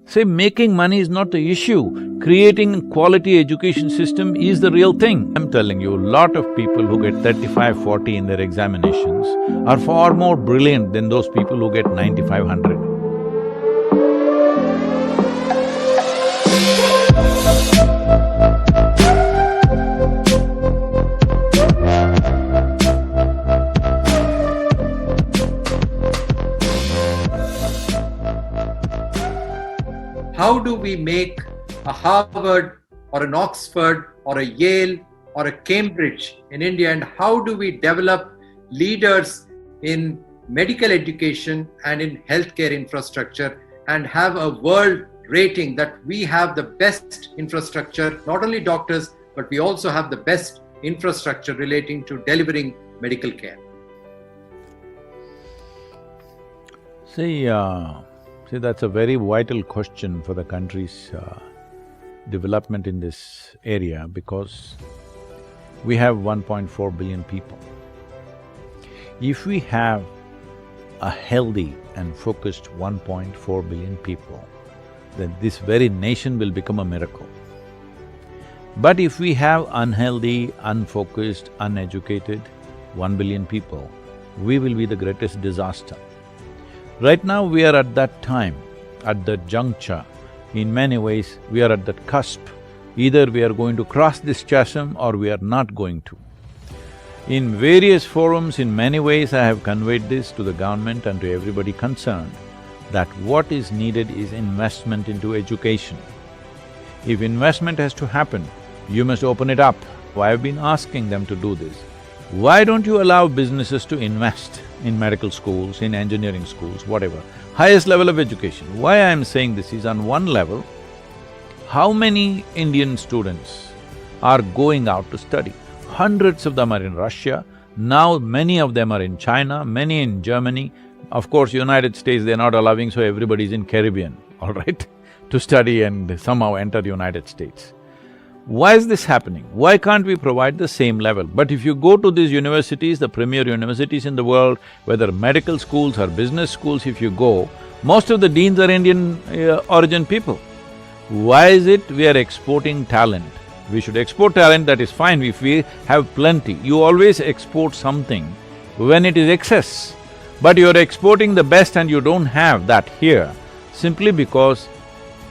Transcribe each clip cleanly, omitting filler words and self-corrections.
Say, making money is not the issue, creating quality education system is the real thing. I'm telling you, a lot of people who get 35, 40 in their examinations are far more brilliant than those people who get 9500. How do we make a Harvard or an Oxford or a Yale or a Cambridge in India, and how do we develop leaders in medical education and in healthcare infrastructure and have a world rating that we have the best infrastructure, not only doctors, but we also have the best infrastructure relating to delivering medical care? See, that's a very vital question for the country's development in this area, because we have 1.4 billion people. If we have a healthy and focused 1.4 billion people, then this very nation will become a miracle. But if we have unhealthy, unfocused, uneducated 1 billion people, we will be the greatest disaster. Right now we are at that time, at that juncture. In many ways, we are at that cusp. Either we are going to cross this chasm or we are not going to. In various forums, in many ways, I have conveyed this to the government and to everybody concerned, that what is needed is investment into education. If investment has to happen, you must open it up. I have been asking them to do this. Why don't you allow businesses to invest in medical schools, in engineering schools, whatever, highest level of education? Why I am saying this is, on one level, how many Indian students are going out to study? Hundreds of them are in Russia, now many of them are in China, many in Germany. Of course, United States they're not allowing, so everybody's in Caribbean, all right, to study and somehow enter United States. Why is this happening? Why can't we provide the same level? But if you go to these universities, the premier universities in the world, whether medical schools or business schools, if you go, most of the deans are Indian origin people. Why is it we are exporting talent? We should export talent, that is fine if we have plenty. You always export something when it is excess, but you're exporting the best and you don't have that here, simply because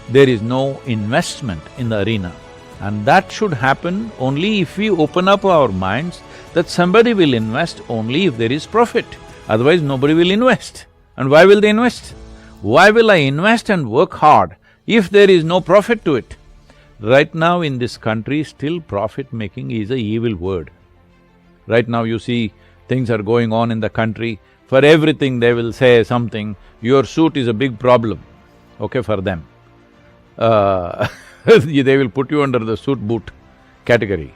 there is no investment in the arena. And that should happen only if we open up our minds that somebody will invest only if there is profit, otherwise nobody will invest. And why will they invest? Why will I invest and work hard if there is no profit to it? Right now in this country, still profit-making is a evil word. Right now you see things are going on in the country, for everything they will say something, your suit is a big problem, okay, for them. They will put you under the suit boot category.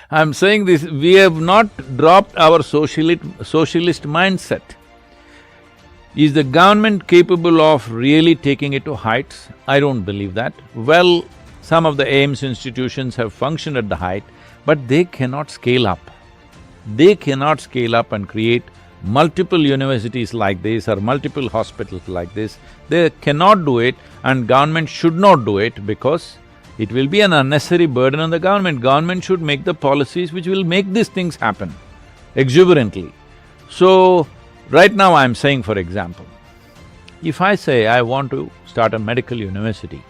I'm saying this, we have not dropped our socialist mindset. Is the government capable of really taking it to heights? I don't believe that. Well, some of the AIIMS institutions have functioned at the height, but they cannot scale up. They cannot scale up and create multiple universities like this or multiple hospitals like this. They cannot do it, and government should not do it, because it will be an unnecessary burden on the government. Government should make the policies which will make these things happen exuberantly. So, right now I'm saying, for example, if I say I want to start a medical university,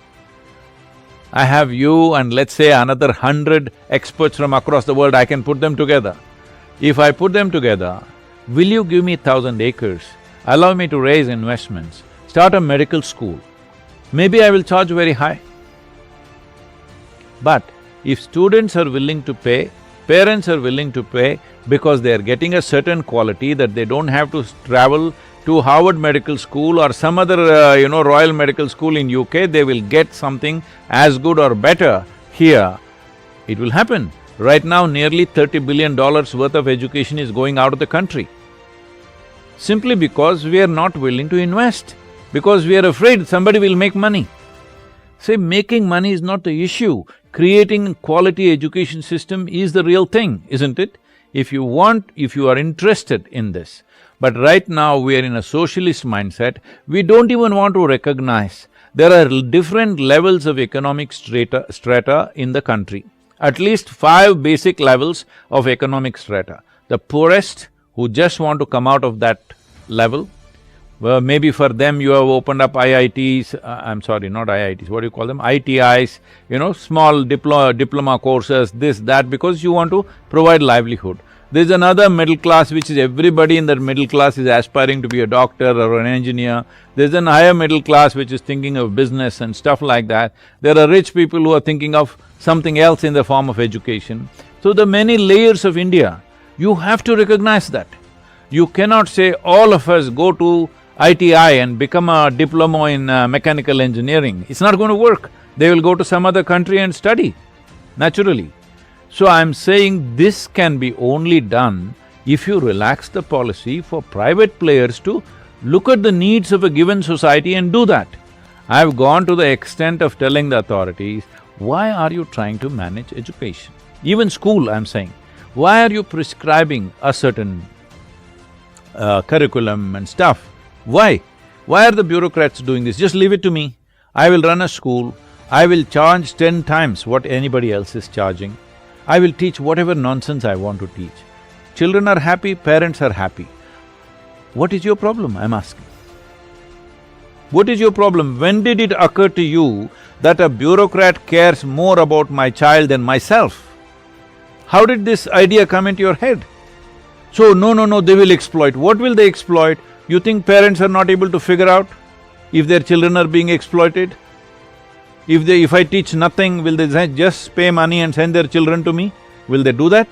I have you and let's say another 100 experts from across the world, I can put them together. If I put them together, will you give me 1,000 acres, allow me to raise investments, start a medical school? Maybe I will charge very high. But if students are willing to pay, parents are willing to pay, because they are getting a certain quality that they don't have to travel to Harvard Medical School or some other, Royal Medical School in UK, they will get something as good or better here, it will happen. Right now, nearly $30 billion worth of education is going out of the country, simply because we are not willing to invest, because we are afraid somebody will make money. Say, making money is not the issue, creating quality education system is the real thing, isn't it? If you are interested in this, But right now we are in a socialist mindset, we don't even want to recognize there are different levels of economic strata in the country. At least 5 basic levels of economic strata. The poorest who just want to come out of that level, well, maybe for them you have opened up IITs, I'm sorry, not IITs, what do you call them? ITIs, small diploma courses, this, that, because you want to provide livelihood. There's another middle class which is everybody in that middle class is aspiring to be a doctor or an engineer. There's an higher middle class which is thinking of business and stuff like that. There are rich people who are thinking of something else in the form of education. So the many layers of India, you have to recognize that. You cannot say all of us go to ITI and become a diploma in mechanical engineering. It's not going to work. They will go to some other country and study, naturally. So I'm saying this can be only done if you relax the policy for private players to look at the needs of a given society and do that. I've gone to the extent of telling the authorities, why are you trying to manage education? Even school, I'm saying, why are you prescribing a certain curriculum and stuff? Why? Why are the bureaucrats doing this? Just leave it to me. I will run a school, I will charge 10 times what anybody else is charging. I will teach whatever nonsense I want to teach. Children are happy, parents are happy. What is your problem, I'm asking? What is your problem? When did it occur to you that a bureaucrat cares more about my child than myself? How did this idea come into your head? So, no, they will exploit. What will they exploit? You think parents are not able to figure out if their children are being exploited? If I teach nothing, will they just pay money and send their children to me? Will they do that?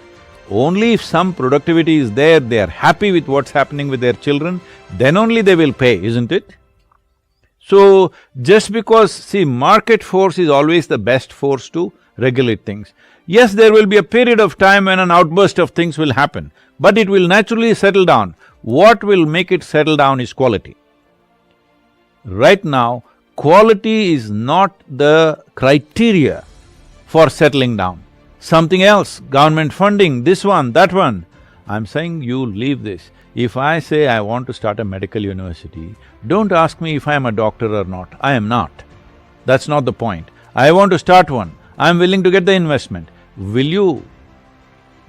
Only if some productivity is there, they are happy with what's happening with their children, then only they will pay, isn't it? So, just because… see, market force is always the best force to regulate things. Yes, there will be a period of time when an outburst of things will happen, but it will naturally settle down. What will make it settle down is quality. Right now, quality is not the criteria for settling down. Something else, government funding, this one, that one. I'm saying you leave this. If I say I want to start a medical university, don't ask me if I am a doctor or not. I am not. That's not the point. I want to start one. I'm willing to get the investment. Will you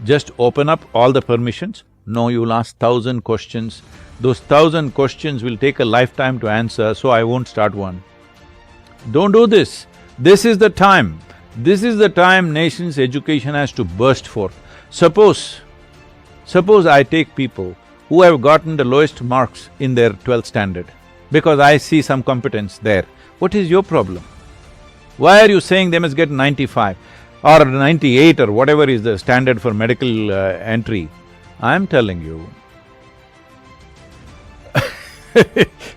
just open up all the permissions? No, you'll ask 1,000 questions. Those 1,000 questions will take a lifetime to answer, so I won't start one. Don't do this. This is the time. This is the time nation's education has to burst forth. Suppose I take people who have gotten the lowest marks in their 12th standard, because I see some competence there. What is your problem? Why are you saying they must get 95 or 98 or whatever is the standard for medical entry? I'm telling you,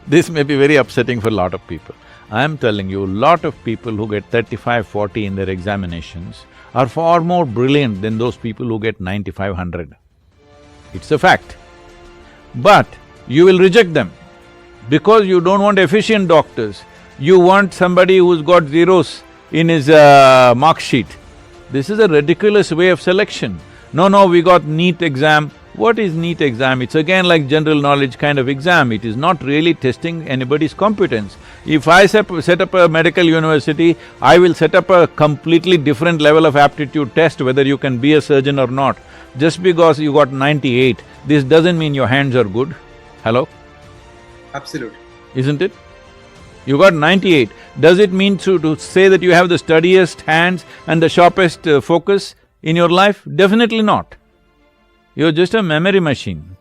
this may be very upsetting for a lot of people. I'm telling you, lot of people who get 35, 40 in their examinations are far more brilliant than those people who get 95, 100. It's a fact. But you will reject them because you don't want efficient doctors. You want somebody who's got zeros in his mark sheet. This is a ridiculous way of selection. No, we got NEET exam. What is NEET exam? It's again like general knowledge kind of exam. It is not really testing anybody's competence. If I set up a medical university, I will set up a completely different level of aptitude test whether you can be a surgeon or not. Just because you got 98, this doesn't mean your hands are good. Hello? Absolutely. Isn't it? You got 98. Does it mean to say that you have the steadiest hands and the sharpest focus in your life? Definitely not. You're just a memory machine.